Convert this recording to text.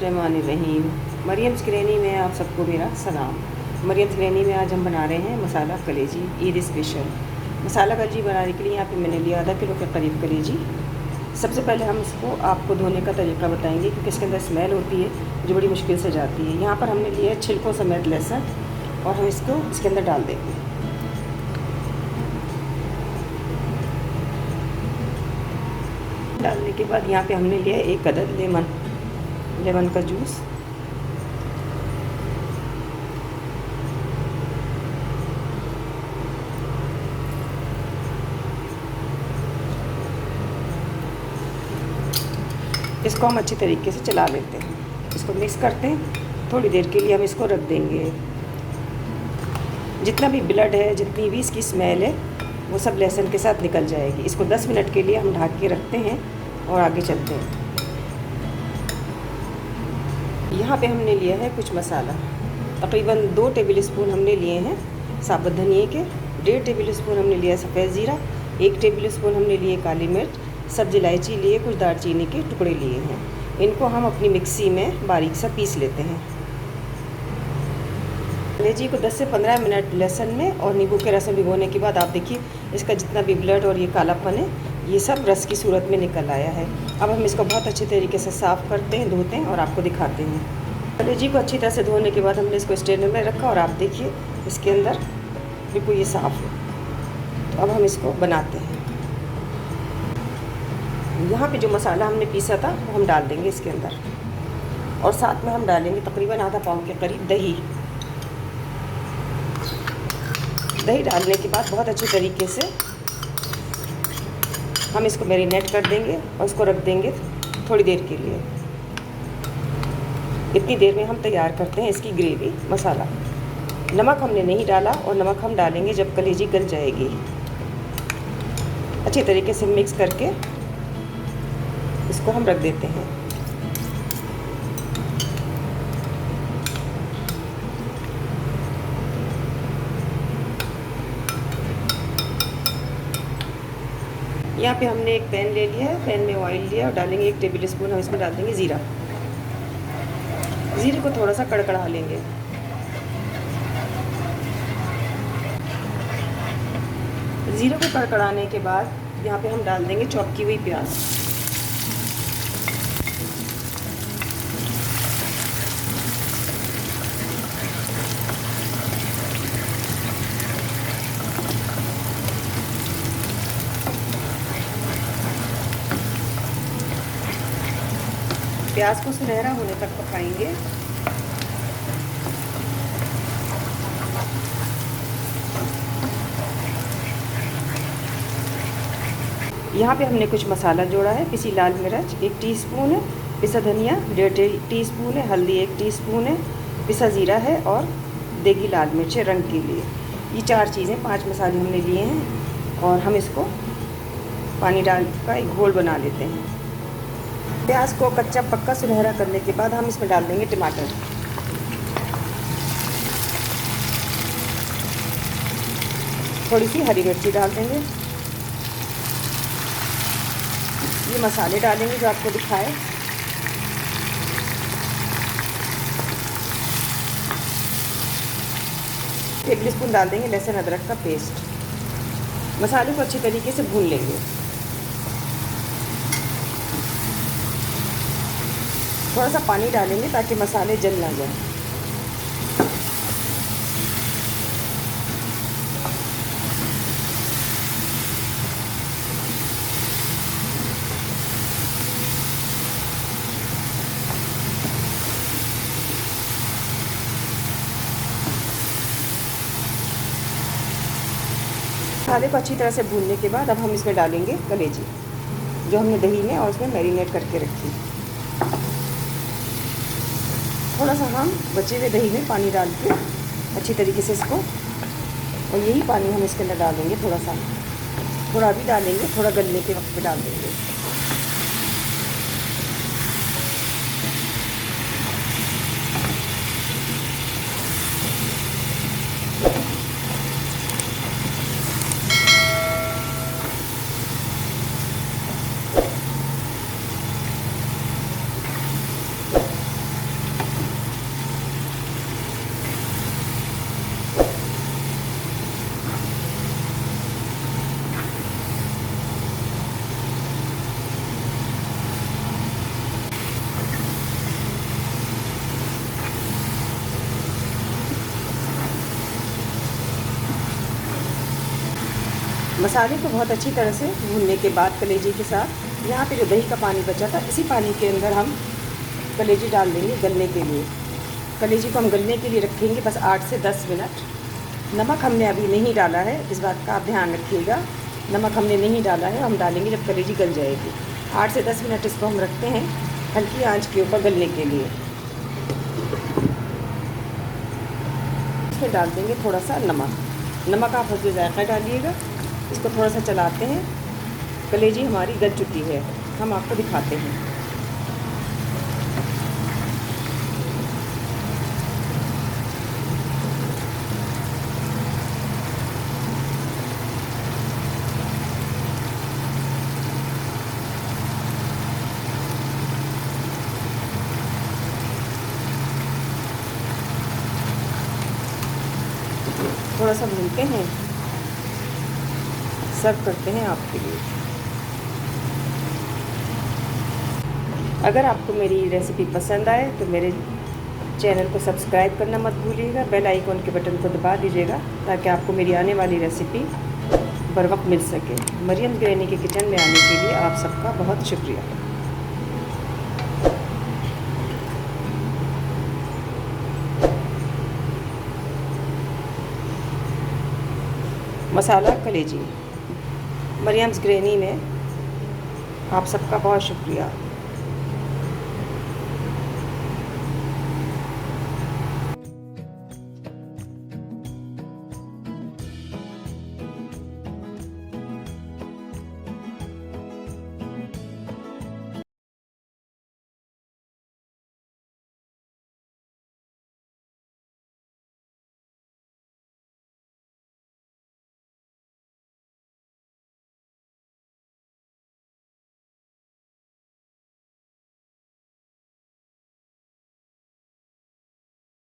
बिस्मिल्लाहिर्रहमानिर्रहीम। Mariam's granny में आप सबको मेरा सलाम। मरियम्स ग्रैनी में आज हम बना रहे हैं मसाला कलेजी ईद स्पेशल। मसाला कलेजी बनाने के लिए यहाँ पे मैंने लिया आधा किलो के करीब कलेजी। सबसे पहले हम इसको आपको धोने का तरीका बताएंगे, क्योंकि इसके अंदर स्मेल होती है जो बड़ी मुश्किल से जाती है। यहाँ पर हमने लिया है छिलकों समेत लहसुन, और हम इसको इसके अंदर डाल देंगे। डालने के बाद यहाँ पे हमने लिया एक अदद लेमन का जूस। इसको हम अच्छी तरीके से चला लेते हैं, इसको मिक्स करते हैं। थोड़ी देर के लिए हम इसको रख देंगे। जितना भी ब्लड है, जितनी भी इसकी स्मेल है, वो सब लहसुन के साथ निकल जाएगी। इसको 10 मिनट के लिए हम ढक के रखते हैं और आगे चलते हैं। यहाँ पे हमने लिया है कुछ मसाला, तकरीबन 2 टेबल स्पून हमने लिए हैं साबुत धनिए के, 1.5 टेबल स्पून हमने लिया सफ़ेद ज़ीरा, 1 टेबल स्पून हमने लिए काली मिर्च, सब्ज़ी इलायची लिए, कुछ दालचीनी के टुकड़े लिए हैं। इनको हम अपनी मिक्सी में बारीक सा पीस लेते हैं। कलेजी को 10 से 15 मिनट लहसुन में और नींबू के रस में भिगोने के बाद आप देखिए इसका जितना भी ब्लड और ये कालापन है, ये सब रस की सूरत में निकल आया है। अब हम इसको बहुत अच्छे तरीके से साफ़ करते हैं, धोते हैं और आपको दिखाते हैं। कलेजी को अच्छी तरह से धोने के बाद हमने इसको स्ट्रेनर में रखा और आप देखिए इसके अंदर बिल्कुल ये साफ़ है। तो अब हम इसको बनाते हैं। यहाँ पे जो मसाला हमने पीसा था वो हम डाल देंगे इसके अंदर, और साथ में हम डालेंगे तकरीबन आधा पाव के करीब दही। दही डालने के बाद बहुत अच्छे तरीके से हम इसको मैरिनेट कर देंगे और इसको रख देंगे थोड़ी देर के लिए। इतनी देर में हम तैयार करते हैं इसकी ग्रेवी मसाला। नमक हमने नहीं डाला, और नमक हम डालेंगे जब कलेजी गल जाएगी। अच्छे तरीके से मिक्स करके इसको हम रख देते हैं। यहाँ पे हमने एक पैन ले लिया है, पैन में ऑयल लिया और डालेंगे 1 टेबल स्पून हम इसमें डाल देंगे ज़ीरा। ज़ीरे को थोड़ा सा कड़कड़ा लेंगे। ज़ीरे को कड़कड़ाने के बाद यहाँ पे हम डाल देंगे चॉप की हुई प्याज। प्याज को सुनहरा होने तक पकाएंगे। यहाँ पे हमने कुछ मसाला जोड़ा है। पिसी लाल मिर्च 1 टीस्पून है, पिसा धनिया 1.5 टीस्पून है, हल्दी 1 टीस्पून है, पिसा ज़ीरा है, और देगी लाल मिर्च रंग के लिए। ये 4 चीज़ें, 5 मसाले हमने लिए हैं, और हम इसको पानी डाल कर एक घोल बना लेते हैं। प्याज को कच्चा पक्का सुनहरा करने के बाद हम इसमें डाल देंगे टमाटर। थोड़ी सी हरी मिर्ची डाल देंगे। ये मसाले डालेंगे जो आपको दिखाए। टेबल स्पून डाल देंगे लहसुन अदरक का पेस्ट। मसाले को अच्छी तरीके से भून लेंगे। थोड़ा सा पानी डालेंगे ताकि मसाले जल ना जाए। मसाले को अच्छी तरह से भूनने के बाद अब हम इसमें डालेंगे कलेजी, जो हमने दही में और उसमें मैरिनेट करके रखी। थोड़ा सा हम बचे हुए दही में पानी डाल के अच्छी तरीके से इसको, और यही पानी हम इसके अंदर डालेंगे। थोड़ा भी डालेंगे, थोड़ा गलने के वक्त पे डाल देंगे। मसाले को बहुत अच्छी तरह से भूनने के बाद कलेजी के साथ यहाँ पे जो दही का पानी बचा था, इसी पानी के अंदर हम कलेजी डाल देंगे गलने के लिए। कलेजी को हम गलने के लिए रखेंगे बस 8 से 10 मिनट। नमक हमने अभी नहीं डाला है, इस बात का आप ध्यान रखिएगा। नमक हमने नहीं डाला है, हम डालेंगे जब कलेजी गल जाएगी। 8 से 10 मिनट इसको हम रखते हैं हल्की आंच के ऊपर गलने के लिए। इसमें डाल देंगे थोड़ा सा नमक। नमक आप हस्बे जायका डालिएगा। इसको थोड़ा सा चलाते हैं। कलेजी हमारी गल चुकी है, हम आपको दिखाते हैं। थोड़ा सा भूनते हैं, सर्व करते हैं आपके लिए। अगर आपको मेरी रेसिपी पसंद आए तो मेरे चैनल को सब्सक्राइब करना मत भूलिएगा। बेल आइकॉन के बटन को दबा दीजिएगा ताकि आपको मेरी आने वाली रेसिपी बर वक्त मिल सके। मरियम ग्रैनी के किचन में आने के लिए आप सबका बहुत शुक्रिया। मसाला कलेजी मरियम्स ग्रैनी में आप सबका बहुत शुक्रिया।